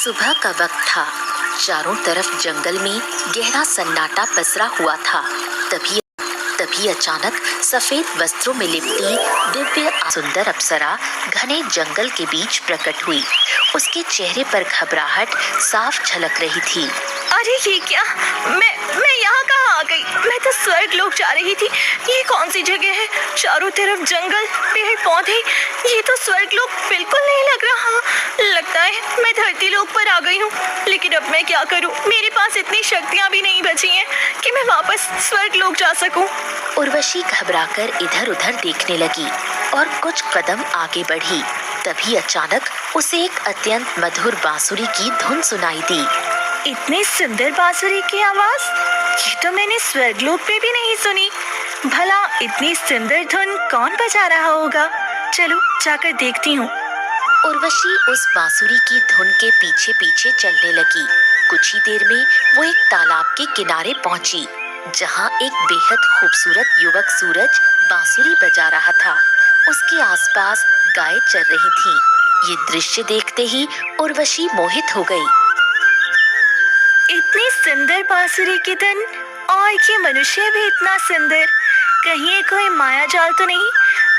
सुबह का वक्त था। चारों तरफ जंगल में गहरा सन्नाटा पसरा हुआ था। तभी तभी अचानक सफेद वस्त्रों में लिपटी दिव्य सुंदर अप्सरा घने जंगल के बीच प्रकट हुई। उसके चेहरे पर घबराहट साफ झलक रही थी। अरे ये क्या, मैं यहाँ कहाँ आ गई? मैं तो स्वर्ग लोक जा रही थी। ये कौन सी जगह है? चारों तरफ जंगल, पेड़ पौधे, ये तो स्वर्ग लोक बिल्कुल नहीं लग रहा। लगता है मैं धरती लोक पर आ गई हूँ। लेकिन अब मैं क्या करूँ? मेरे पास इतनी शक्तियाँ भी नहीं बची हैं कि मैं वापस स्वर्ग लोक जा सकूँ। उर्वशी घबराकर इधर उधर देखने लगी और कुछ कदम आगे बढ़ी। तभी अचानक उसे एक अत्यंत मधुर बांसुरी की धुन सुनाई दी। इतनी सुंदर बांसुरी की आवाज, ये तो मैंने स्वर्गलोक पे भी नहीं सुनी। भला इतनी सुंदर धुन कौन बजा रहा होगा? चलो जाकर देखती हूँ। उर्वशी उस बांसुरी की धुन के पीछे पीछे चलने लगी। कुछ ही देर में वो एक तालाब के किनारे पहुंची, जहाँ एक बेहद खूबसूरत युवक सूरज बांसुरी बजा रहा था। उसके आसपास गायें चर रही थीं। ये दृश्य देखते ही उर्वशी मोहित हो गई। इतनी सुंदर बांसुरी की धुन और ये मनुष्य भी इतना सुंदर। कहीं ये कोई माया जाल तो नहीं?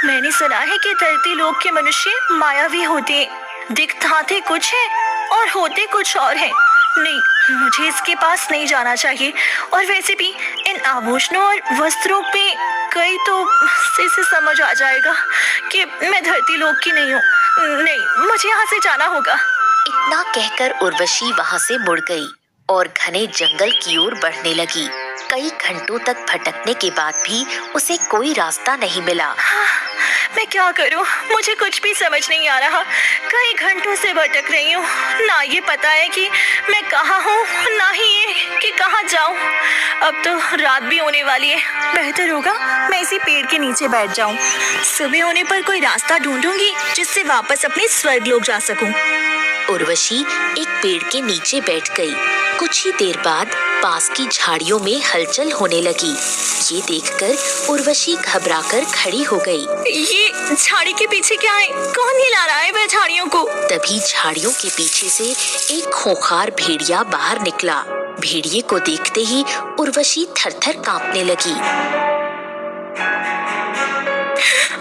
मैंने सुना है कि धरती लोक के मनुष्य मायावी होते हैं, दिखते कुछ है और होते कुछ और है। नहीं, मुझे इसके पास नहीं जाना चाहिए। और वैसे भी इन आभूषणों और वस्त्रों पे कई तो से समझ आ जाएगा कि मैं धरती लोक की नहीं हूँ। नहीं, मुझे यहाँ से जाना होगा। इतना कहकर उर्वशी वहाँ से मुड़ गई और घने जंगल की ओर बढ़ने लगी। कई घंटों तक भटकने के बाद भी उसे कोई रास्ता नहीं मिला। मैं क्या करूं? मुझे कुछ भी समझ नहीं आ रहा। कई घंटों से भटक रही हूँ। ना ये पता है कि मैं कहाँ हूँ, ना ही ये कि कहाँ जाऊँ। अब तो रात भी होने वाली है। बेहतर होगा मैं इसी पेड़ के नीचे बैठ जाऊँ। सुबह होने पर कोई रास्ता ढूंढूंगी जिससे वापस अपने स्वर्ग लोक जा सकूं। उर्वशी एक पेड़ के नीचे बैठ गई। कुछ ही देर बाद पास की झाड़ियों में हलचल होने लगी। ये देखकर उर्वशी घबराकर खड़ी हो गई। ये झाड़ी के पीछे क्या है? कौन हिला रहा है वह झाड़ियों को? तभी झाड़ियों के पीछे से एक खूंखार भेड़िया बाहर निकला। भेड़िए को देखते ही उर्वशी थरथर कांपने लगी।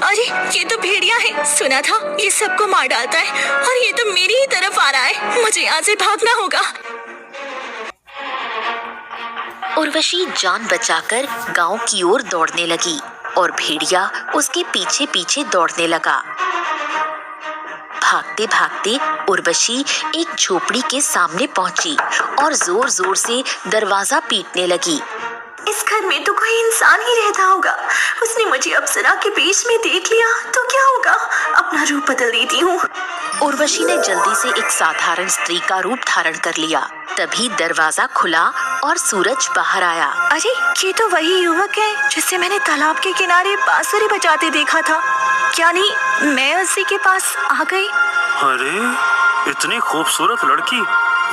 अरे ये तो भेड़िया है। सुना था ये सबको मार डालता है और ये तो मेरी ही तरफ आ रहा है। मुझे यहाँ से भागना होगा। उर्वशी जान बचाकर गांव की ओर दौड़ने लगी और भेड़िया उसके पीछे पीछे दौड़ने लगा। भागते भागते उर्वशी एक झोपड़ी के सामने पहुंची और जोर जोर से दरवाजा पीटने लगी। इस घर में तो कोई इंसान ही रहता होगा। उसने मुझे अप्सरा के बीच में देख लिया तो क्या होगा? अपना रूप बदल देती हूँ। उर्वशी ने जल्दी से एक साधारण स्त्री का रूप धारण कर लिया। तभी दरवाजा खुला और सूरज बाहर आया। अरे ये तो वही युवक है जिसे मैंने तालाब के किनारे बांसुरी बजाते देखा था। क्या नहीं मैं उसी के पास आ गई? अरे इतनी खूबसूरत लड़की,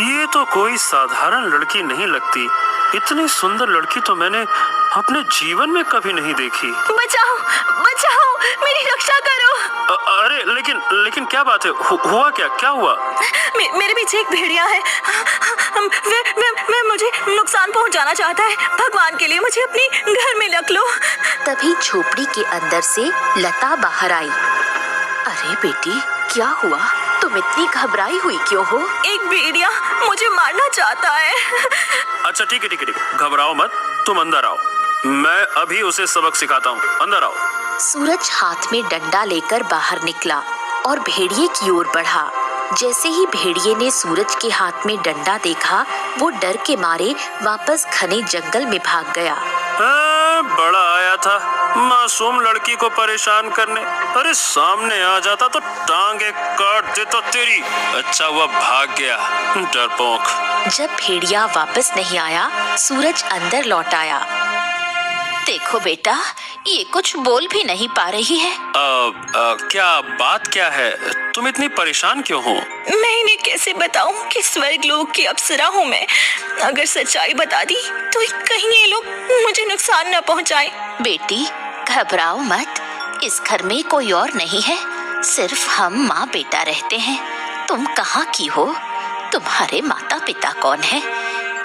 ये तो कोई साधारण लड़की नहीं लगती। इतनी सुंदर लड़की तो मैंने अपने जीवन में कभी नहीं देखी। बचाओ बचाओ, मेरी रक्षा करो। अरे लेकिन क्या बात है? हुआ क्या हुआ? मेरे पीछे एक भेड़िया है। वे मुझे नुकसान पहुंचाना चाहता है। भगवान के लिए मुझे अपने घर में रख लो। तभी झोपड़ी के अंदर से लता बाहर आई। अरे बेटी, क्या हुआ? तुम इतनी घबराई हुई क्यों हो? एक भेड़िया मुझे मारना चाहता है। अच्छा ठीक है, घबराओ मत, तुम अंदर आओ। मैं अभी उसे सबक सिखाता हूँ, अंदर आओ। सूरज हाथ में डंडा लेकर बाहर निकला और भेड़िए की ओर बढ़ा। जैसे ही भेड़िए ने सूरज के हाथ में डंडा देखा, वो डर के मारे वापस घने जंगल में भाग गया। बड़ा आया था मासूम लड़की को परेशान करने। अरे सामने आ जाता तो टांगे काट देता तेरी। अच्छा हुआ भाग गया, डरपोक। जब भेड़िया वापस नहीं आया, सूरज अंदर लौट आया। देखो बेटा, ये कुछ बोल भी नहीं पा रही है। क्या बात क्या है? तुम इतनी परेशान क्यों हो? मैं इन्हें कैसे बताऊं कि स्वर्ग लोक की अप्सरा हूँ मैं। अगर सच्चाई बता दी तो कहीं ये लोग मुझे नुकसान न पहुँचाए। बेटी घबराओ मत, इस घर में कोई और नहीं है, सिर्फ हम माँ बेटा रहते हैं। तुम कहाँ की हो? तुम्हारे माता पिता कौन है?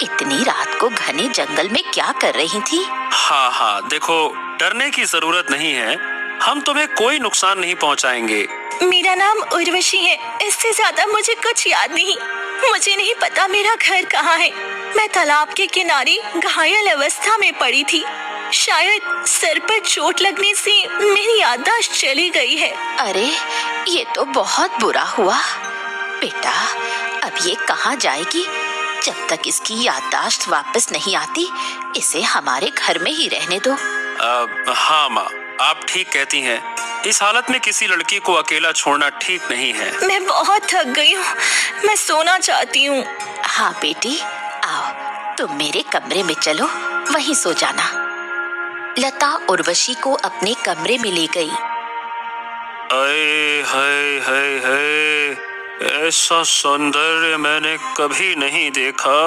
इतनी रात को घने जंगल में क्या कर रही थी? हाँ हाँ, देखो डरने की जरूरत नहीं है, हम तुम्हें कोई नुकसान नहीं पहुंचाएंगे। मेरा नाम उर्वशी है, इससे ज्यादा मुझे कुछ याद नहीं। मुझे नहीं पता मेरा घर कहाँ है। मैं तालाब के किनारे घायल अवस्था में पड़ी थी। शायद सर पर चोट लगने से मेरी याददाश्त चली गई है। अरे ये तो बहुत बुरा हुआ बेटा। अब ये कहाँ जाएगी? जब तक इसकी याददाश्त वापस नहीं आती, इसे हमारे घर में ही रहने दो। हाँ माँ, आप ठीक कहती हैं। इस हालत में किसी लड़की को अकेला छोड़ना ठीक नहीं है। मैं बहुत थक गई हूँ, मैं सोना चाहती हूँ। हाँ बेटी, आओ तुम मेरे कमरे में चलो, वहीं सो जाना। लता उर्वशी को अपने कमरे में ले गई। अये हाय हाय हाय, ऐसा सौंदर्य मैंने कभी नहीं देखा।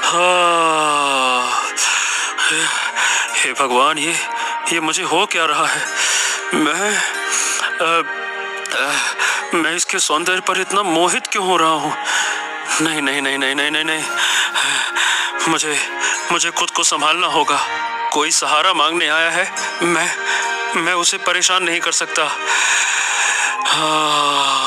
हाँ, हे भगवान, ये मुझे हो क्या रहा है? मैं इसके सौंदर्य पर इतना मोहित क्यों हो रहा हूँ? नहीं नहीं नहीं नहीं नहीं नहीं नहीं, मुझे खुद को संभालना होगा। कोई सहारा मांगने आया है, मैं उसे परेशान नहीं कर सकता। हाँ।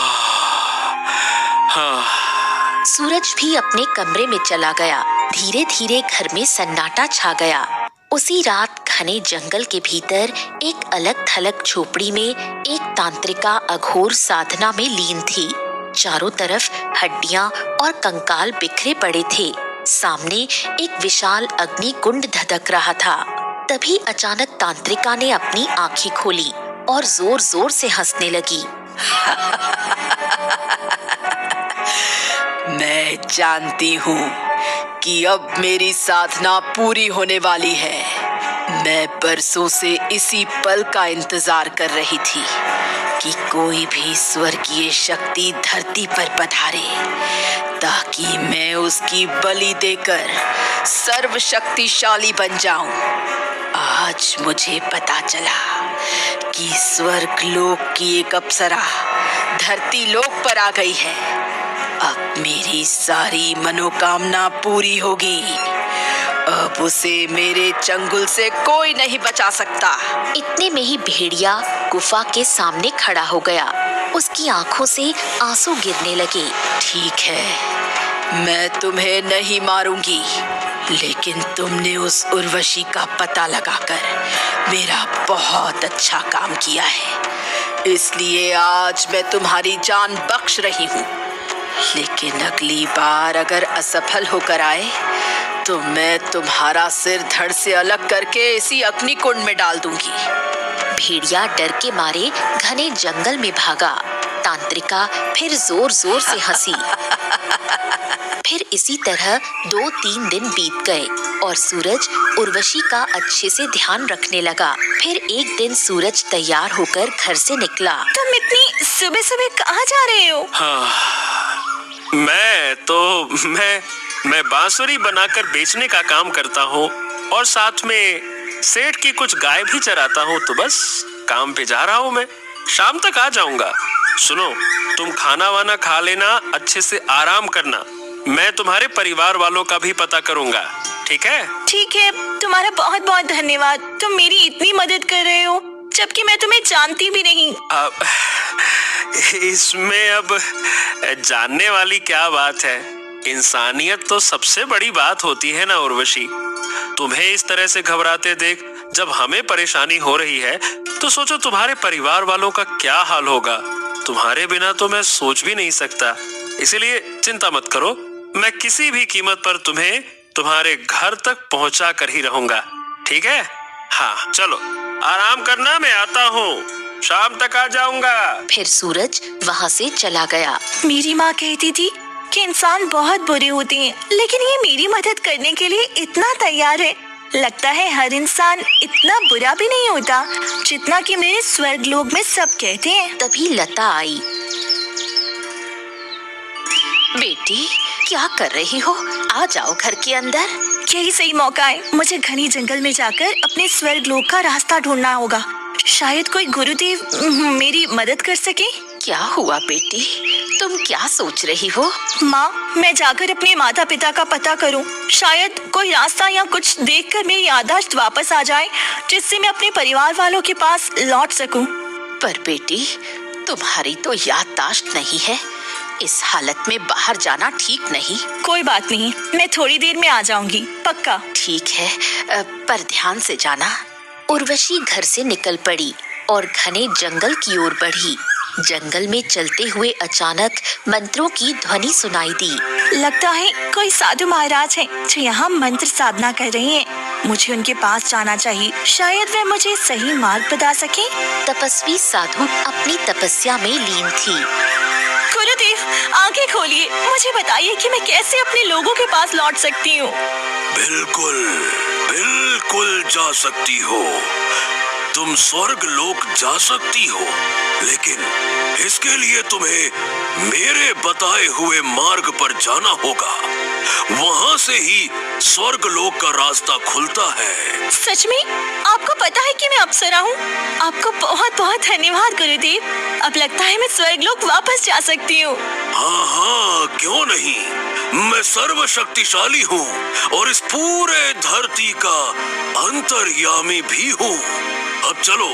सूरज भी अपने कमरे में चला गया। धीरे धीरे घर में सन्नाटा छा गया। उसी रात घने जंगल के भीतर एक अलग थलग झोपड़ी में एक तांत्रिका अघोर साधना में लीन थी। चारों तरफ हड्डियां और कंकाल बिखरे पड़े थे। सामने एक विशाल अग्नि कुंड धधक रहा था। तभी अचानक तांत्रिका ने अपनी आंखें खोली और जोर जोर से हंसने लगी। मैं जानती हूँ कि अब मेरी साधना पूरी होने वाली है। मैं बरसों से इसी पल का इंतजार कर रही थी कि कोई भी स्वर्गीय शक्ति धरती पर पधारे, ताकि मैं उसकी बलि देकर सर्वशक्तिशाली बन जाऊं। आज मुझे पता चला कि स्वर्ग लोक की एक अप्सरा धरती लोक पर आ गई है। अब मेरी सारी मनोकामना पूरी होगी। अब उसे मेरे चंगुल से कोई नहीं बचा सकता। इतने में ही भेड़िया गुफा के सामने खड़ा हो गया। उसकी आंखों से आंसू गिरने लगे। ठीक है, मैं तुम्हें नहीं मारूंगी, लेकिन तुमने उस उर्वशी का पता लगाकर मेरा बहुत अच्छा काम किया है, इसलिए आज मैं तुम्हारी जान बख्श रही हूँ। लेकिन अगली बार अगर असफल होकर आए तो मैं तुम्हारा सिर धड़ से अलग करके इसी अग्नि कुंड में डाल दूंगी। भेड़िया डर के मारे घने जंगल में भागा। तांत्रिका फिर जोर जोर से हंसी। फिर इसी तरह 2-3 दिन बीत गए और सूरज उर्वशी का अच्छे से ध्यान रखने लगा। फिर एक दिन सूरज तैयार होकर घर से निकला। तुम इतनी सुबह सुबह कहाँ जा रहे हो? मैं बांसुरी बनाकर बेचने का काम करता हूँ और साथ में सेठ की कुछ गाय भी चराता हूँ, तो बस काम पे जा रहा हूँ। मैं शाम तक आ जाऊंगा। सुनो, तुम खाना वाना खा लेना, अच्छे से आराम करना। मैं तुम्हारे परिवार वालों का भी पता करूंगा, ठीक है? ठीक है, तुम्हारा बहुत बहुत धन्यवाद। तुम मेरी इतनी मदद कर रहे हो, जबकि मैं तुम्हें जानती भी नहीं। इसमें अब जानने वाली क्या बात है? इंसानियत तो सबसे बड़ी बात होती है ना उर्वशी। तुम्हें इस तरह से घबराते देख जब हमें परेशानी हो रही है, तो सोचो तुम्हारे परिवार वालों का क्या हाल होगा। तुम्हारे बिना तो मैं सोच भी नहीं सकता। इसलिए चिंता मत करो, मैं किसी भी कीमत पर तुम्हें तुम्हारे घर तक पहुंचा कर ही रहूंगा, ठीक है? हाँ चलो आराम करना, मैं आता हूँ, शाम तक आ जाऊंगा। फिर सूरज वहाँ से चला गया। मेरी माँ कहती थी कि इंसान बहुत बुरे होते हैं, लेकिन ये मेरी मदद करने के लिए इतना तैयार है। लगता है हर इंसान इतना बुरा भी नहीं होता जितना कि मेरे स्वर्ग लोक में सब कहते हैं। तभी लता आई। बेटी क्या कर रही हो? आ जाओ घर के अंदर। यही सही मौका है। मुझे घनी जंगल में जाकर अपने स्वर्ग लोक का रास्ता ढूंढना होगा। शायद कोई गुरुदेव मेरी मदद कर सके। क्या हुआ बेटी? तुम क्या सोच रही हो? माँ, मैं जाकर अपने माता पिता का पता करूं। शायद कोई रास्ता या कुछ देखकर मेरी याददाश्त वापस आ जाए, जिससे मैं अपने परिवार वालों के पास लौट सकूं। पर बेटी, तुम्हारी तो याददाश्त नहीं है। इस हालत में बाहर जाना ठीक नहीं। कोई बात नहीं, मैं थोड़ी देर में आ जाऊंगी, पक्का। ठीक है, पर ध्यान से जाना। उर्वशी घर से निकल पड़ी और घने जंगल की ओर बढ़ी। जंगल में चलते हुए अचानक मंत्रों की ध्वनि सुनाई दी। लगता है कोई साधु महाराज हैं जो यहाँ मंत्र साधना कर रहे हैं। मुझे उनके पास जाना चाहिए, शायद वे मुझे सही मार्ग बता सके। तपस्वी साधु अपनी तपस्या में लीन थी। गुरुदेव, आंखें खोलिए, मुझे बताइए कि मैं कैसे अपने लोगों के पास लौट सकती हूँ। बिल्कुल बिल्कुल जा सकती हो। तुम स्वर्ग लोक जा सकती हो, लेकिन इसके लिए तुम्हें मेरे बताए हुए मार्ग पर जाना होगा। वहाँ से ही स्वर्ग लोक का रास्ता खुलता है। सच में? आपको पता है कि मैं अप्सरा हूँ? आपको बहुत बहुत धन्यवाद गुरुदेव। अब लगता है मैं स्वर्ग लोक वापस जा सकती हूँ। हाँ हाँ, क्यों नहीं। मैं सर्वशक्तिशाली हूँ और इस पूरे धरती का अंतर्यामी भी हूँ। अब चलो,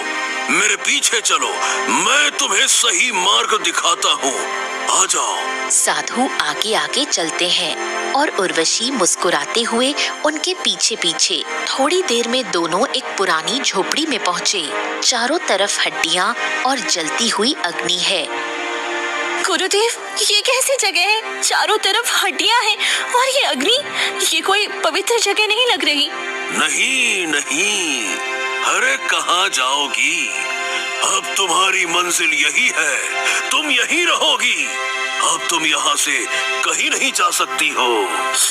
मेरे पीछे चलो, मैं तुम्हें सही मार्ग दिखाता हूँ। आ जाओ। साधु आगे आगे चलते हैं और उर्वशी मुस्कुराते हुए उनके पीछे पीछे। थोड़ी देर में दोनों एक पुरानी झोपड़ी में पहुँचे। चारों तरफ हड्डियाँ और जलती हुई अग्नि है। गुरुदेव, ये कैसी जगह है? चारों तरफ हड्डियाँ हैं और ये अग्नि। ये कोई पवित्र जगह नहीं लग रही। नहीं नहीं, अरे कहाँ जाओगी? अब तुम्हारी मंजिल यही है, तुम यहीं रहोगी। अब तुम यहाँ से कहीं नहीं जा सकती हो।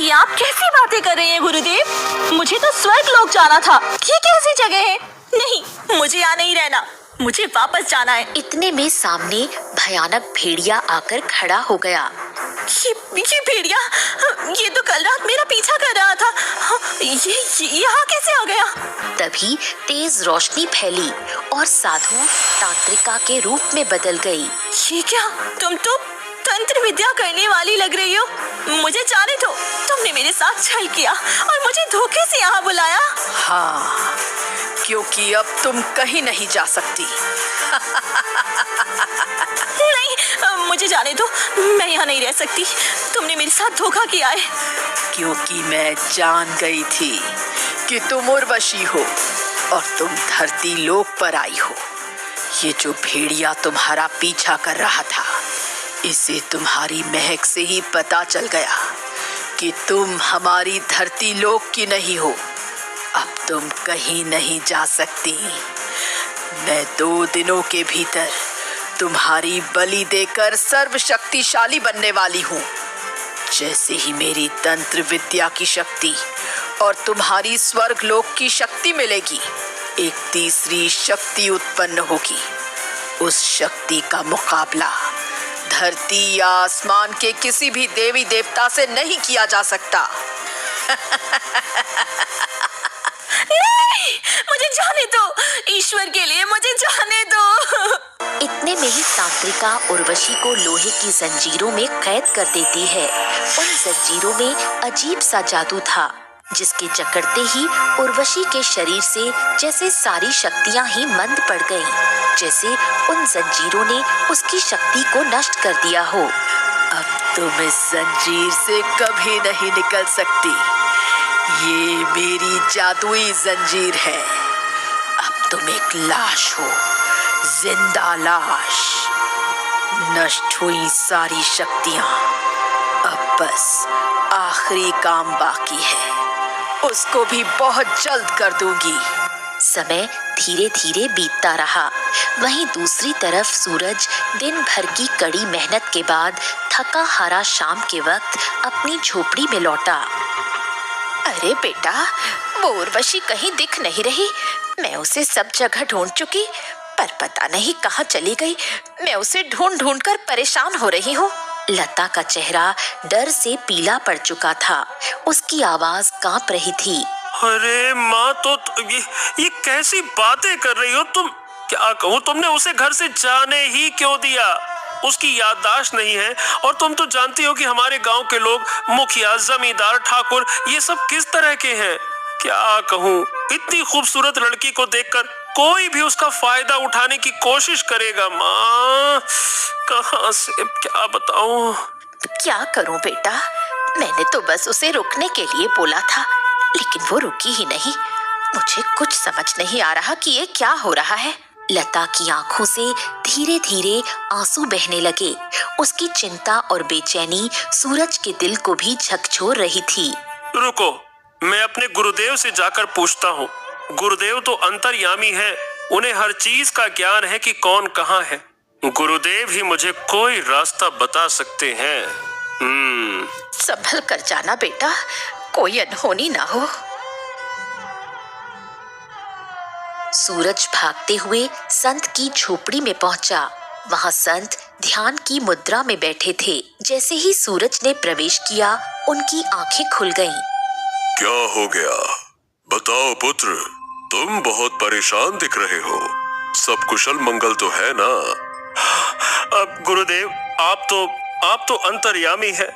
ये आप कैसी बातें कर रहे हैं गुरुदेव? मुझे तो स्वर्ग लोक जाना था। ये कैसी जगह है? नहीं, मुझे यहाँ नहीं रहना, मुझे वापस जाना है। इतने में सामने भयानक भेड़िया आकर खड़ा हो गया। ये भेड़िया, ये तो कल रात मेरा पीछा कर रहा था। ये यहाँ कैसे आ गया? तभी तेज रोशनी फैली और साधु तांत्रिका के रूप में बदल गई। ये क्या? तुम तो तंत्र विद्या करने वाली लग रही हो। मुझे जाने दो, तुमने मेरे साथ छल किया और मुझे धोखे से यहाँ बुलाया। हाँ, क्योंकि अब तुम कहीं नहीं जा सकती। नहीं, मुझे जाने दो, मैं यहाँ नहीं रह सकती। तुमने मेरे साथ धोखा किया है। क्योंकि मैं जान गई थी कि तुम उर्वशी हो और तुम धरती लोक पर आई हो। ये जो भेड़िया तुम्हारा पीछा कर रहा था, इसे तुम्हारी महक से ही पता चल गया कि तुम हमारी धरती लोक की नहीं हो। अब तुम कहीं नहीं जा सकती। मैं 2 दिनों के भीतर तुम्हारी बलि देकर सर्वशक्तिशाली बनने वाली हूँ। जैसे ही मेरी तंत्र विद्या की शक्ति और तुम्हारी स्वर्ग लोक की शक्ति मिलेगी, एक तीसरी शक्ति उत्पन्न होगी। उस शक्ति का मुकाबला धरती या आसमान के किसी भी देवी देवता से नहीं किया जा सकता। नहीं, मुझे जाने दो, ईश्वर के लिए मुझे जाने दो। इतने में ही तांत्रिका उर्वशी को लोहे की जंजीरों में कैद कर देती है। उन जंजीरों में अजीब सा जादू था, जिसके जकड़ते ही उर्वशी के शरीर से जैसे सारी शक्तियां ही मंद पड़ गईं, जैसे उन जंजीरों ने उसकी शक्ति को नष्ट कर दिया हो। अब तुम इस जंजीर से कभी नहीं निकल सकती। ये मेरी जादुई जंजीर है। अब तुम एक लाश हो, जिंदा लाश। नष्ट हुई सारी शक्तियां। अब बस आखिरी काम बाकी है, उसको भी बहुत जल्द कर दूंगी। समय धीरे धीरे बीतता रहा। वहीं दूसरी तरफ सूरज दिन भर की कड़ी मेहनत के बाद थका हारा शाम के वक्त अपनी झोपड़ी में लौटा। अरे बेटा, वो उर्वशी कहीं दिख नहीं रही। मैं उसे सब जगह ढूंढ चुकी, पर पता नहीं कहाँ चली गई। मैं उसे ढूंढ ढूंढ कर परेशान हो रही हूँ। लता का चेहरा डर से पीला पड़ चुका था। उसकी आवाज कांप रही थी। अरे माँ, तो ये कैसी बातें कर रही हो तुम? क्या कहूँ, तुमने उसे घर से जाने ही क्यों दिया? उसकी याददाश्त नहीं है। और तुम तो जानती हो कि हमारे गांव के लोग, मुखिया, जमींदार, ठाकुर, ये सब किस तरह के हैं। क्या कहूँ, इतनी खूबसूरत लड़की को देखकर कोई भी उसका फायदा उठाने की कोशिश करेगा। माँ, कहाँ से क्या बताऊं। क्या करूं बेटा, मैंने तो बस उसे रुकने के लिए बोला था, लेकिन वो रुकी ही नहीं। मुझे कुछ समझ नहीं आ रहा कि ये क्या हो रहा है। लता की आंखों से धीरे धीरे आंसू बहने लगे। उसकी चिंता और बेचैनी सूरज के दिल को भी झकझोर रही थी। रुको, मैं अपने गुरुदेव से जाकर पूछता हूँ। गुरुदेव तो अंतर्यामी है, उन्हें हर चीज का ज्ञान है कि कौन कहाँ है। गुरुदेव ही मुझे कोई रास्ता बता सकते हैं। संभल कर जाना बेटा, कोई अनहोनी ना हो। सूरज भागते हुए संत की झोपड़ी में पहुंचा। वहां संत ध्यान की मुद्रा में बैठे थे। जैसे ही सूरज ने प्रवेश किया, उनकी आंखें खुल गईं। क्या हो गया? बताओ पुत्र, तुम बहुत परेशान दिख रहे हो। सब कुशल मंगल तो है ना? अब गुरुदेव, आप तो अंतर्यामी है।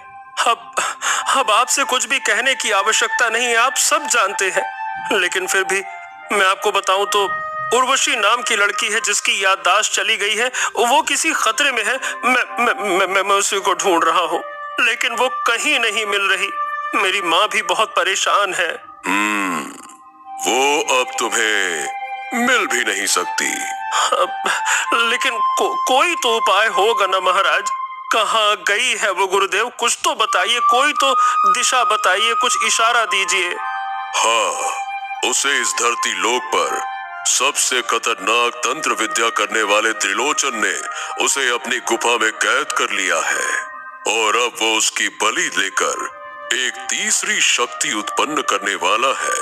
अब आपसे कुछ भी कहने की आवश्यकता नहीं है, आप सब जानते हैं। लेकिन फिर भी मैं आपको बताऊं तो उर्वशी नाम की लड़की है जिसकी याददाश्त चली गई है। वो किसी खतरे में है। मैं उसी को ढूंढ रहा हूँ, लेकिन वो कहीं नहीं मिल रही। मेरी माँ भी बहुत परेशान है। वो अब तुम्हें मिल भी नहीं सकती। लेकिन कोई तो उपाय होगा ना महाराज। कहाँ गई है वो गुरुदेव? कुछ तो बताइए, कोई तो दिशा बताइए, कुछ इशारा दीजिए। हाँ, उसे इस धरती लोक पर सबसे खतरनाक तंत्र विद्या करने वाले त्रिलोचन ने उसे अपनी गुफा में कैद कर लिया है। और अब वो उसकी बलि लेकर एक तीसरी शक्ति उत्पन्न करने वाला है,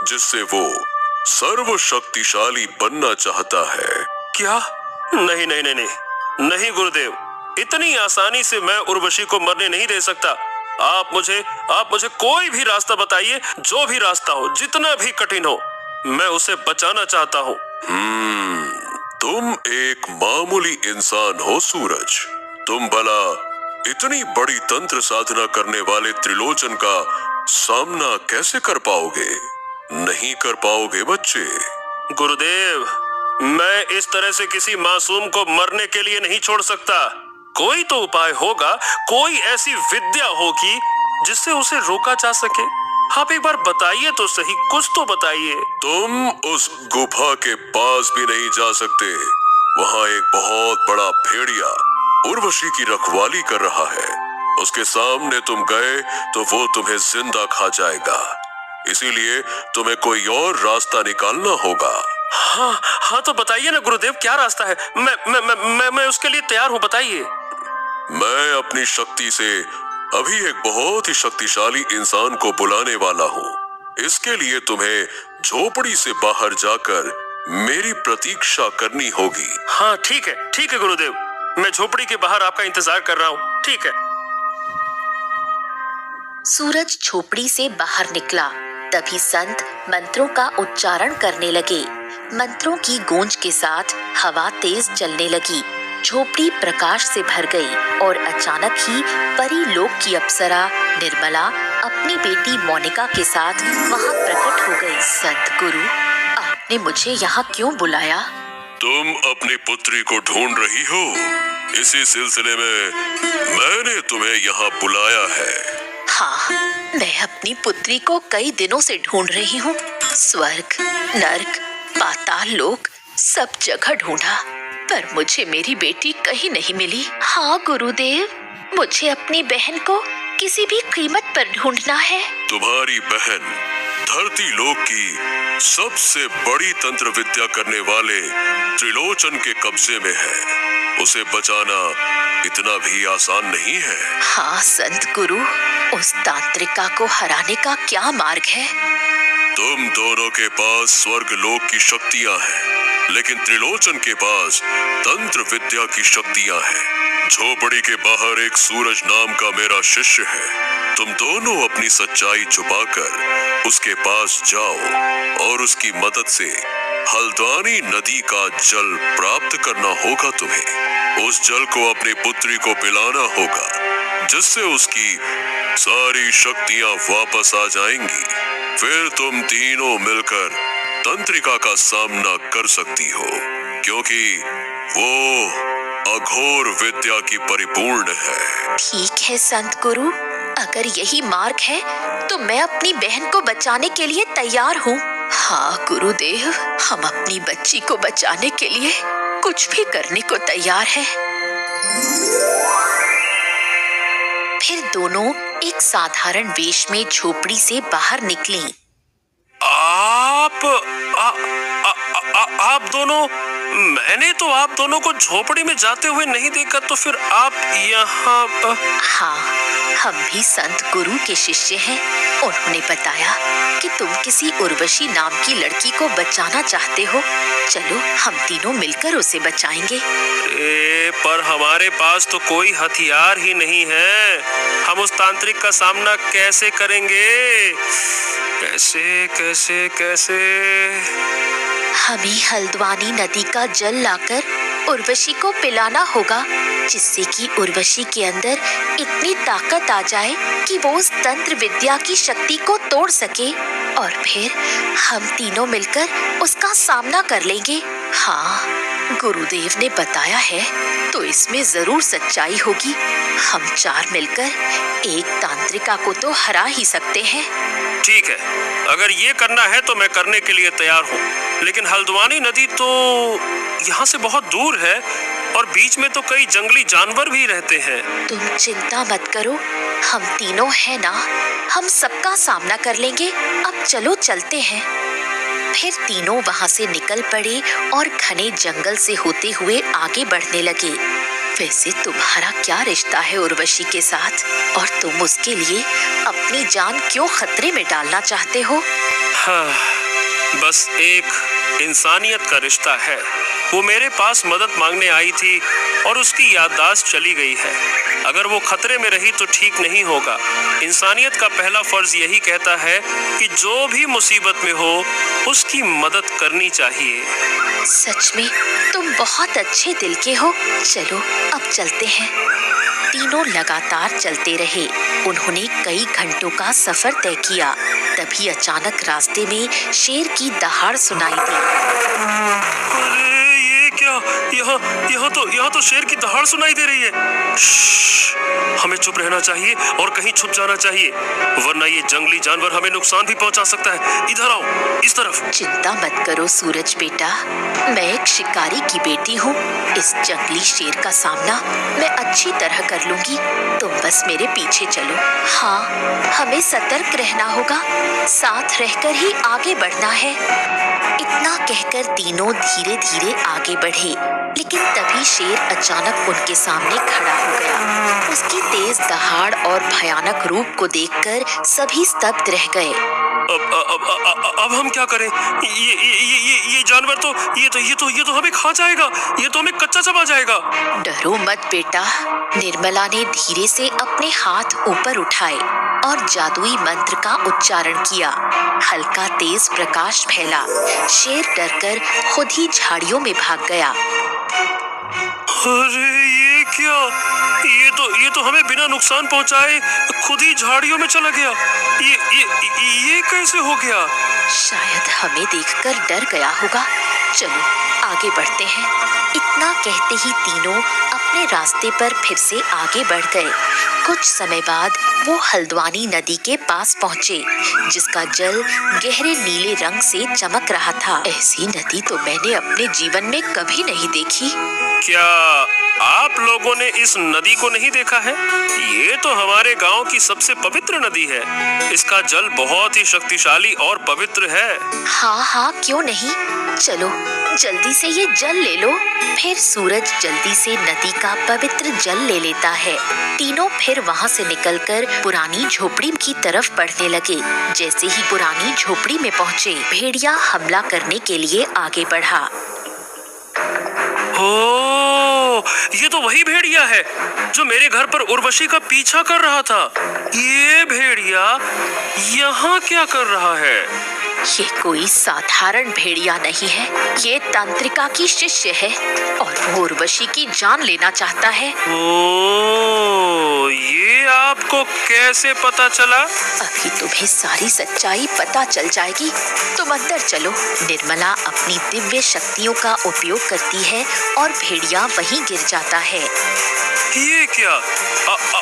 जिससे वो सर्वशक्तिशाली बनना चाहता है। क्या? नहीं नहीं नहीं नहीं नहीं गुरुदेव, इतनी आसानी से मैं उर्वशी को मरने नहीं दे सकता। आप मुझे कोई भी रास्ता बताइए, जो भी रास्ता हो, जितना भी कठिन हो, मैं उसे बचाना चाहता हूँ। तुम एक मामूली इंसान हो सूरज। तुम भला इतनी बड़ी तंत्र साधना करने वाले त्रिलोचन का सामना कैसे कर पाओगे? नहीं कर पाओगे बच्चे। गुरुदेव, मैं इस तरह से किसी मासूम को मरने के लिए नहीं छोड़ सकता। कोई तो उपाय होगा, कोई ऐसी विद्या होगी जिससे उसे रोका जा सके। आप एक बार बताइए तो सही, कुछ तो बताइए। तुम उस गुफा के पास भी नहीं जा सकते। वहाँ एक बहुत बड़ा भेड़िया उर्वशी की रखवाली कर रहा है। उसके सामने तुम गए तो वो तुम्हें जिंदा खा जाएगा। इसीलिए तुम्हें कोई और रास्ता निकालना होगा। हाँ तो बताइए ना गुरुदेव, क्या रास्ता है? मैं उसके लिए तैयार हूँ, बताइए। मैं अपनी शक्ति से अभी एक बहुत ही शक्तिशाली इंसान को बुलाने वाला हूँ। इसके लिए तुम्हें झोपड़ी से बाहर जाकर मेरी प्रतीक्षा करनी होगी। हाँ ठीक है गुरुदेव, मैं झोपड़ी के बाहर आपका इंतजार कर रहा हूँ। ठीक है। सूरज झोपड़ी से बाहर निकला। तभी संत मंत्रों का उच्चारण करने लगे। मंत्रों की गूंज के साथ हवा तेज चलने लगी। झोपड़ी प्रकाश से भर गई और अचानक ही परी लोक की अप्सरा निर्मला अपनी बेटी मोनिका के साथ वहां प्रकट हो गई। संत गुरु, आपने मुझे यहाँ क्यों बुलाया? तुम अपनी पुत्री को ढूंढ रही हो? इसी सिलसिले में मैंने तुम्हें यहाँ बुलाया है। हाँ, मैं अपनी पुत्री को कई दिनों से ढूंढ रही हूँ। स्वर्ग, नर्क, पाताल लोक, सब जगह ढूंढा, पर मुझे मेरी बेटी कहीं नहीं मिली। हाँ गुरुदेव, मुझे अपनी बहन को किसी भी कीमत पर ढूंढना है। तुम्हारी बहन धरती लोक की सबसे बड़ी तंत्र विद्या करने वाले त्रिलोचन के कब्जे में है। उसे बचाना इतना भी आसान नहीं है। हाँ संत गुरु, उस तांत्रिका को हराने का क्या मार्ग है? तुम दोनों के पास स्वर्ग लोक की शक्तियां हैं, लेकिन त्रिलोचन के पास तंत्र विद्या की शक्तियां हैं। झोपड़ी के बाहर एक सूरज नाम का मेरा शिष्य है। तुम दोनों अपनी सच्चाई छुपाकर उसके पास जाओ और उसकी मदद से हल्द्वानी नदी का जल प्राप्त करना होगा तुम्हें। उस जल को अपनी पुत्री को पिलाना होगा, जिससे उसकी सारी शक्तियां वापस आ जाएंगी। फिर तुम तीनों मिलकर तंत्रिका का सामना कर सकती हो, क्योंकि वो अघोर विद्या की परिपूर्ण है। ठीक है संत गुरु, अगर यही मार्ग है तो मैं अपनी बहन को बचाने के लिए तैयार हूँ। हाँ गुरुदेव, हम अपनी बच्ची को बचाने के लिए कुछ भी करने को तैयार हैं। फिर दोनों एक साधारण वेश में झोपड़ी से बाहर निकली। आप दोनों, मैंने तो आप दोनों को झोपड़ी में जाते हुए नहीं देखा, तो फिर आप यहाँ? हाँ, हम भी संत गुरु के शिष्य हैं। उन्होंने बताया कि तुम किसी उर्वशी नाम की लड़की को बचाना चाहते हो। चलो हम तीनों मिलकर उसे बचाएंगे। पर हमारे पास तो कोई हथियार ही नहीं है। हम उस तांत्रिक का सामना कैसे करेंगे? कैसे कैसे कैसे? हमें हल्द्वानी नदी का जल लाकर उर्वशी को पिलाना होगा, जिससे कि उर्वशी के अंदर इतनी ताकत आ जाए कि वो उस तंत्र विद्या की शक्ति को तोड़ सके, और फिर हम तीनों मिलकर उसका सामना कर लेंगे। हाँ, गुरुदेव ने बताया है तो इसमें जरूर सच्चाई होगी। हम चार मिलकर एक तांत्रिका को तो हरा ही सकते हैं। ठीक है, अगर ये करना है तो मैं करने के लिए तैयार हूँ, लेकिन हल्द्वानी नदी तो यहाँ से बहुत दूर है और बीच में तो कई जंगली जानवर भी रहते हैं। तुम चिंता मत करो, हम तीनों हैं ना, हम सबका सामना कर लेंगे। अब चलो चलते हैं। फिर तीनों वहां से निकल पड़े और घने जंगल से होते हुए आगे बढ़ने लगे। वैसे तुम्हारा क्या रिश्ता है उर्वशी के साथ, और तुम उसके लिए अपनी जान क्यों खतरे में डालना चाहते हो? हाँ, बस एक इंसानियत का रिश्ता है। वो मेरे पास मदद मांगने आई थी और उसकी याददाश्त चली गई है। अगर वो खतरे में रही तो ठीक नहीं होगा। इंसानियत का पहला फर्ज यही कहता है कि जो भी मुसीबत में हो उसकी मदद करनी चाहिए। सच में तुम बहुत अच्छे दिल के हो। चलो अब चलते हैं। तीनों लगातार चलते रहे। उन्होंने कई घंटों का सफर तय किया। तभी अचानक रास्ते में शेर की दहाड़ सुनाई दी। अरे ये क्या? यहाँ तो शेर की दहाड़ सुनाई दे रही है। श्श्श, हमें चुप रहना चाहिए और कहीं छुप जाना चाहिए, वरना ये जंगली जानवर हमें नुकसान भी पहुंचा सकता है। इधर आओ, इस तरफ। चिंता मत करो सूरज बेटा, मैं एक शिकारी की बेटी हूँ। इस जंगली शेर का सामना मैं अच्छी तरह कर लूंगी। तुम बस मेरे पीछे चलो। हाँ, हमें सतर्क रहना होगा, साथ रहकर ही आगे बढ़ना है। इतना कहकर तीनों धीरे धीरे आगे बढ़े, लेकिन तभी शेर अचानक उनके सामने खड़ा हो गया। उसकी तेज दहाड़ और भयानक रूप को देखकर सभी स्तब्ध रह गए। अब हम क्या करें? ये जानवर तो ये तो हमें खा जाएगा। ये तो हमें कच्चा चबा जाएगा। डरो मत बेटा। निर्मला ने धीरे से अपने हाथ ऊपर उठाए और जादुई मंत्र का उच्चारण किया। हल्का तेज प्रकाश फैला। शेर डरकर खुद ही झाड़ियों में भाग गया। अरे ये क्या? ये तो हमें बिना नुकसान पहुंचाए खुद ही झाड़ियों में चला गया। ये कैसे हो गया? शायद हमें देखकर डर गया होगा। चलो आगे बढ़ते हैं। इतना कहते ही तीनों अपने रास्ते पर फिर से आगे बढ़ गए। कुछ समय बाद वो हल्द्वानी नदी के पास पहुँचे, जिसका जल गहरे नीले रंग से चमक रहा था। ऐसी नदी तो मैंने अपने जीवन में कभी नहीं देखी। क्या आप लोगों ने इस नदी को नहीं देखा है? ये तो हमारे गांव की सबसे पवित्र नदी है। इसका जल बहुत ही शक्तिशाली और पवित्र है। हाँ हाँ, क्यों नहीं। चलो जल्दी से ये जल ले लो। फिर सूरज जल्दी से नदी का पवित्र जल ले लेता है। तीनों फिर वहाँ से निकलकर पुरानी झोपड़ी की तरफ बढ़ने लगे। जैसे ही पुरानी झोपड़ी में पहुँचे, भेड़िया हमला करने के लिए आगे बढ़ा। ओह, ये तो वही भेड़िया है जो मेरे घर पर उर्वशी का पीछा कर रहा था। ये भेड़िया यहाँ क्या कर रहा है? ये कोई साधारण भेड़िया नहीं है, ये तांत्रिका की शिष्य है और वो उर्वशी की जान लेना चाहता है। ओ, ये आपको कैसे पता चला? अभी तुम्हें सारी सच्चाई पता चल जाएगी। तुम अंदर चलो। निर्मला अपनी दिव्य शक्तियों का उपयोग करती है और भेड़िया वहीं गिर जाता है। ये क्या?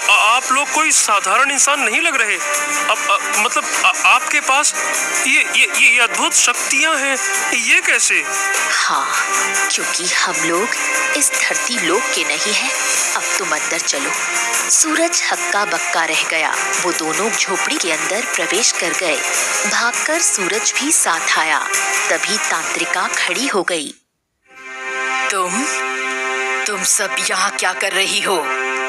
आप लोग कोई साधारण इंसान नहीं लग रहे। मतलब आपके पास ये अद्भुत शक्तियां हैं, ये कैसे? हाँ, क्योंकि हम लोग इस धरती लोक के नहीं हैं। अब तुम अंदर चलो। सूरज हक्का बक्का रह गया। वो दोनों झोपड़ी के अंदर प्रवेश कर गए। भागकर सूरज भी साथ आया। तभी तांत्रिका खड़ी हो गई। तुम सब यहाँ क्या कर रही हो?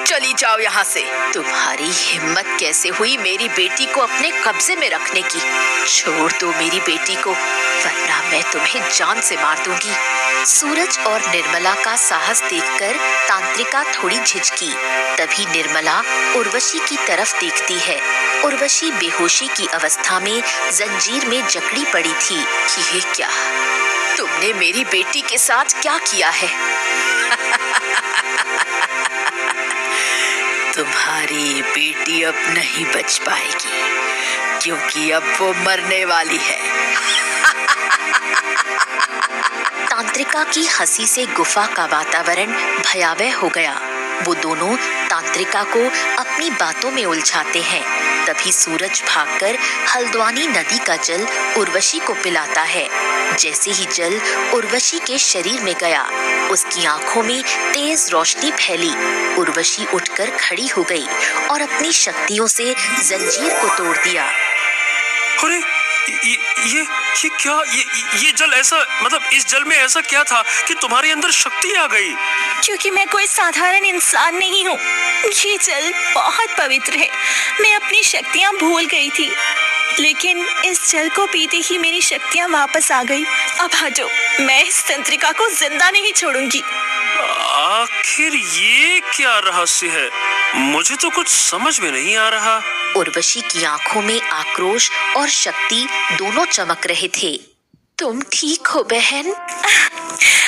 चली जाओ यहाँ से। तुम्हारी हिम्मत कैसे हुई मेरी बेटी को अपने कब्जे में रखने की? छोड़ दो मेरी बेटी को, वरना मैं तुम्हें जान से मार दूंगी। सूरज और निर्मला का साहस देखकर तांत्रिका थोड़ी झिझकी। तभी निर्मला उर्वशी की तरफ देखती है। उर्वशी बेहोशी की अवस्था में जंजीर में जकड़ी पड़ी थी। ये क्या? तुमने मेरी बेटी के साथ क्या किया है? तुम्हारी बेटी अब नहीं बच पाएगी, क्योंकि अब वो मरने वाली है। तांत्रिका की हंसी से गुफा का वातावरण भयावह हो गया। वो दोनों तांत्रिका को अपनी बातों में उलझाते हैं। तभी सूरज भागकर हल्द्वानी नदी का जल उर्वशी को पिलाता है। जैसे ही जल उर्वशी के शरीर में गया, उसकी आंखों में तेज रोशनी फैली। उर्वशी उठकर खड़ी हो गई और अपनी शक्तियों से जंजीर को तोड़ दिया। अरे ये क्या? ये जल ऐसा, मतलब इस जल में ऐसा क्या था कि तुम्हारे अंदर शक्ति आ गई? क्योंकि मैं कोई साधारण इंसान नहीं हूँ। ये जल बहुत पवित्र है। मैं अपनी शक्तियाँ भूल गई थी, लेकिन इस जल को पीते ही मेरी शक्तियाँ वापस आ गई। अब हटो, मैं इस तंत्रिका को जिंदा नहीं छोड़ूंगी। आखिर ये क्या रहस्य है? मुझे तो कुछ समझ में नहीं आ रहा। उर्वशी की आंखों में आक्रोश और शक्ति दोनों चमक रहे थे। तुम ठीक हो बहन?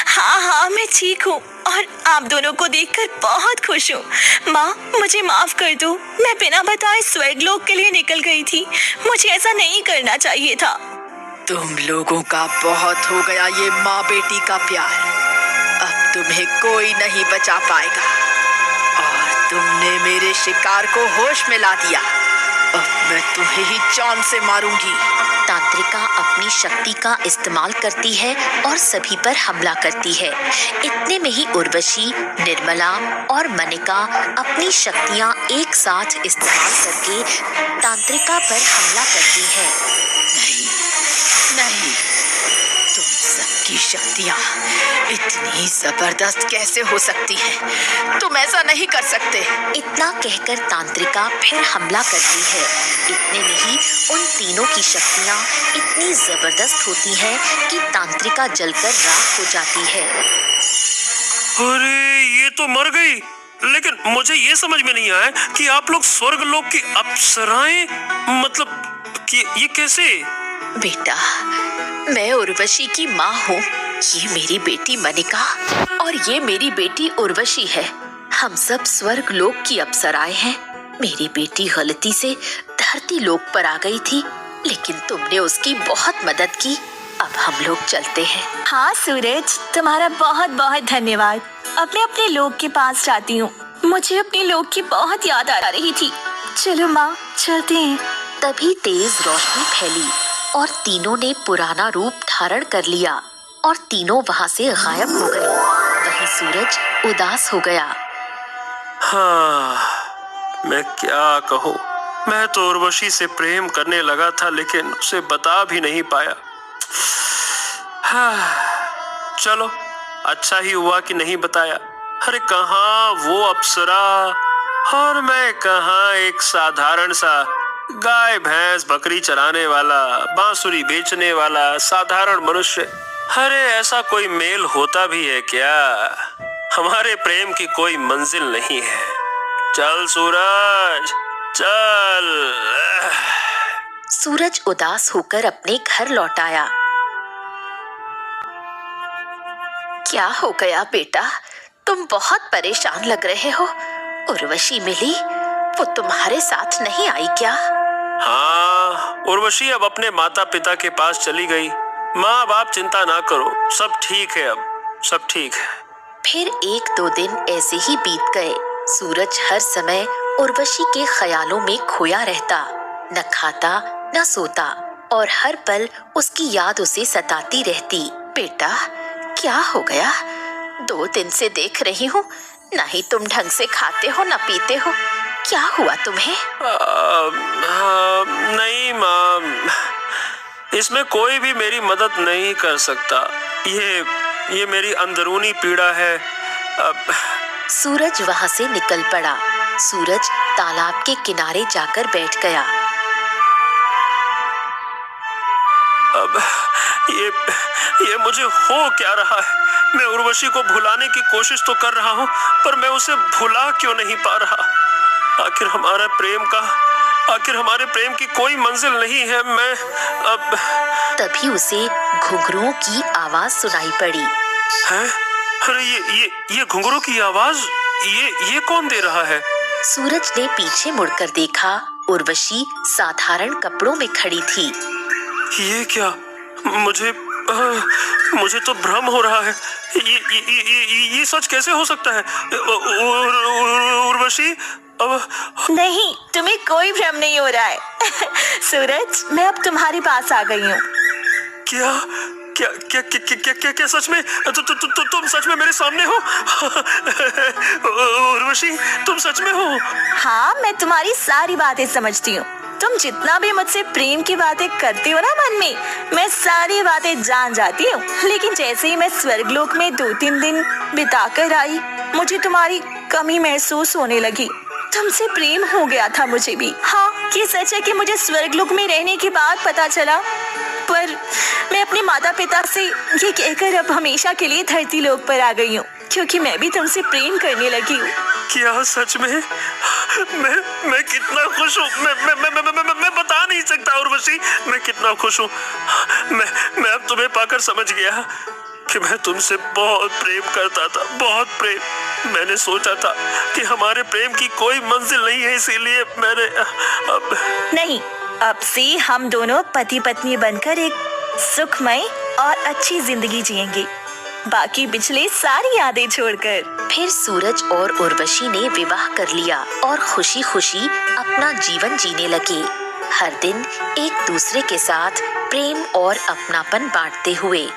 हाँ, मैं ठीक हूँ और आप दोनों को देखकर बहुत खुश हूँ। माँ, मुझे माफ कर दो। मैं बिना बताए स्वर्गलोक के लिए निकल गई थी। मुझे ऐसा नहीं करना चाहिए था। तुम लोगों का बहुत हो गया ये माँ बेटी का प्यार। अब तुम्हें कोई नहीं बचा पाएगा और तुमने मेरे शिकार को होश में ला दिया। अब मैं तुम्हें ही जान से मारूंगी। तांत्रिका अपनी शक्ति का इस्तेमाल करती है और सभी पर हमला करती है। इतने में ही उर्वशी, निर्मला और मनिका अपनी शक्तियां एक साथ इस्तेमाल करके तांत्रिका पर हमला करती है। नहीं, तुम सबकी शक्तियां इतनी जबरदस्त कैसे हो सकती हैं? तुम ऐसा नहीं कर सकते। इतना कहकर तांत्रिका फिर हमला करती है। इतने में ही उन तीनों की शक्तियां इतनी जबरदस्त होती हैं कि तांत्रिका जलकर राख हो जाती है। अरे ये तो मर गई। लेकिन मुझे ये समझ में नहीं आया कि आप लोग स्वर्गलोक की अप्सराएं, मतलब कि ये कैसे? बेटा, मैं उर्वशी की माँ हूँ। ये मेरी बेटी मनिका और ये मेरी बेटी उर्वशी है। हम सब स्वर्ग लोक की अप्सराएं हैं। मेरी बेटी गलती से धरती लोक पर आ गई थी, लेकिन तुमने उसकी बहुत मदद की। अब हम लोग चलते हैं। हाँ सूरज, तुम्हारा बहुत बहुत धन्यवाद। अब मैं अपने लोक के पास जाती हूँ। मुझे अपने लोक की बहुत याद आ रही थी। चलो माँ, चलते हैं। तभी तेज रोशनी फैली और तीनों ने पुराना रूप धारण कर लिया और तीनों वहां से गायब हो गए। वहीं सूरज उदास हो गया। हाँ, मैं क्या कहूँ। मैं तो उर्वशी से प्रेम करने लगा था, लेकिन उसे बता भी नहीं पाया। हाँ, चलो अच्छा ही हुआ कि नहीं बताया। अरे कहाँ वो अप्सरा और मैं कहाँ एक साधारण सा गाय भैंस बकरी चराने वाला, बांसुरी बेचने वाला साधारण मनुष्य। अरे ऐसा कोई मेल होता भी है क्या? हमारे प्रेम की कोई मंजिल नहीं है। चल सूरज, चल। सूरज उदास होकर अपने घर लौट आया। क्या हो गया बेटा, तुम बहुत परेशान लग रहे हो। उर्वशी मिली, वो तुम्हारे साथ नहीं आई क्या? हाँ, उर्वशी अब अपने माता पिता के पास चली गई। माँ बाप चिंता ना करो, सब ठीक है, अब सब ठीक है। फिर 1-2 दिन ऐसे ही बीत गए। सूरज हर समय उर्वशी के ख्यालों में खोया रहता, न खाता न सोता, और हर पल उसकी याद उसे सताती रहती। बेटा, क्या हो गया? 2 दिन से देख रही हूँ, ना ही तुम ढंग से खाते हो न पीते हो। क्या हुआ तुम्हें? नहीं माँ, इसमें कोई भी मेरी मदद नहीं कर सकता। ये मेरी अंदरूनी पीड़ा है। सूरज वहां से निकल पड़ा। सूरज तालाब के किनारे जाकर बैठ गया। अब ये मुझे हो क्या रहा है? मैं उर्वशी को भुलाने की कोशिश तो कर रहा हूँ, पर मैं उसे भुला क्यों नहीं पा रहा? आखिर हमारे प्रेम की कोई मंजिल नहीं है। मैं अब तभी उसे घुंघरुओं की आवाज सुनाई पड़ी। है? अरे ये घुंघरू की आवाज, ये कौन दे रहा है? सूरज ने पीछे मुड़कर देखा। उर्वशी साधारण कपड़ों में खड़ी थी। ये क्या? मुझे तो भ्रम हो रहा है। ये सच कैसे हो सकता है? उर्वशी, नहीं, तुम्हें कोई भ्रम नहीं हो रहा है। सूरज, मैं अब तुम्हारे पास आ गई हूँ। क्या सच में? तुम सच में मेरे सामने हो? उर्वशी, तुम सच में हो? हाँ, मैं तुम्हारी सारी बातें समझती हूँ। तुम जितना भी मुझसे प्रेम की बातें करती हो ना मन में, मैं सारी बातें जान जाती हूँ। लेकिन जैसे ही मैं स्वर्गलोक में 2-3 दिन बिताकर आई, मुझे तुम्हारी कमी महसूस होने लगी। तुमसे प्रेम हो गया था मुझे भी। हाँ, ये सच है कि मुझे स्वर्गलोक में रहने के बाद पता चला, पर मैं अपने माता पिता से ये कहकर अब हमेशा के लिए धरती लोक पर आ गई हूँ, क्योंकि मैं भी तुमसे प्रेम करने लगी हूँ। क्या सच में? मैं कितना खुश हूँ। मैं बता नहीं सकता उर्वशी, मैं कितना खुश हूँ। मैं अब तुम्हें पाकर समझ गया कि मैं तुमसे बहुत प्रेम करता था, बहुत प्रेम। मैंने सोचा था कि हमारे प्रेम की कोई मंजिल नहीं है, इसीलिए मैंने नहीं, अब से हम दोनों पति पत्नी बनकर एक सुखमय और अच्छी जिंदगी जिएंगे, बाकी पिछले सारी यादें छोड़कर। फिर सूरज और उर्वशी ने विवाह कर लिया और खुशी खुशी अपना जीवन जीने लगे। हर दिन एक दूसरे के साथ प्रेम और अपनापन बांटते हुए।